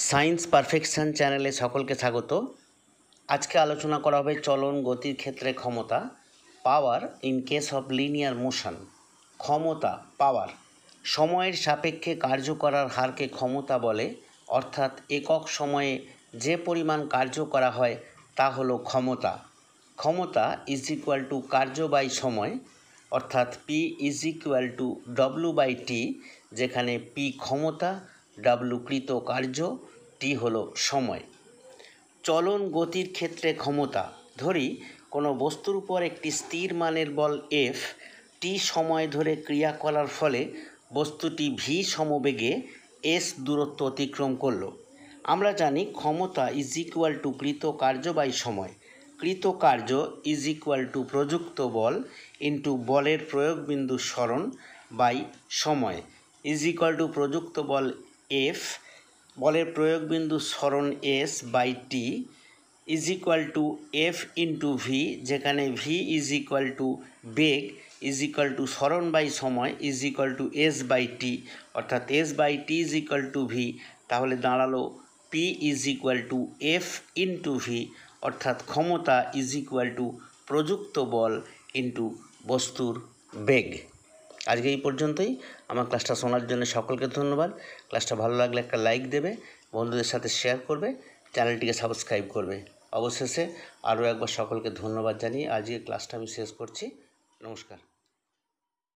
Science perfection চ্যানেলে সকলকে স্বাগত। আজকে আলোচনা করা হবে চলন গতির ক্ষেত্রে ক্ষমতা, power in case of linear motion. ক্ষমতা, পাওয়ার, সময়ের সাপেক্ষে কার্য করার হারকে ক্ষমতা বলে, অর্থাৎ একক সময়ে যে পরিমাণ কার্য করা হয় তা হলো ক্ষমতা। ক্ষমতা ইজ ইকুয়াল টু কার্য বাই সময়, অর্থাৎ P is equal to W by T, যেখানে পি ক্ষমতা, ডাব্লু কৃত কার্য, টি হলো সময়। চলন গতির ক্ষেত্রে ক্ষমতা, ধরি কোনো বস্তুর উপর একটি স্থির মানের বল এফ টি সময় ধরে ক্রিয়া করার ফলে বস্তুটি ভি সমবেগে এস দূরত্ব অতিক্রম করল। আমরা জানি ক্ষমতা ইজ ইকুয়াল টু কৃত কার্য বাই সময়। কৃত কার্য ইজ ইকুয়াল টু প্রযুক্ত বল ইন্টু বলের প্রয়োগ বিন্দু সরণ বাই সময় ইজ ইকুয়াল টু প্রযুক্ত বল এফ, বলের প্রয়োগ বিন্দু সরণ S by T is equal to F into V, যেখানে ভি ইজ ইকুয়াল টু বেগ ইজ ইকুয়াল টু সরণ বাই সময় is equal to S by T, অর্থাৎ S by T is equal to V. তাহলে দাঁড়ালো P is equal to F into V, অর্থাৎ ক্ষমতা is equal two প্রযুক্ত বল into বস্তুর বেগ। আজকে এই পর্যন্তই। আমার ক্লাসটা শোনার জন্য সকলকে ধন্যবাদ। ক্লাসটা ভালো লাগলে একটা লাইক দেবে, বন্ধুদের সাথে শেয়ার করবে, চ্যানেলটিকে সাবস্ক্রাইব করবে। অবশেষে আরও একবার সকলকে ধন্যবাদ জানিয়ে আজকের ক্লাসটা আমি শেষ করছি। নমস্কার।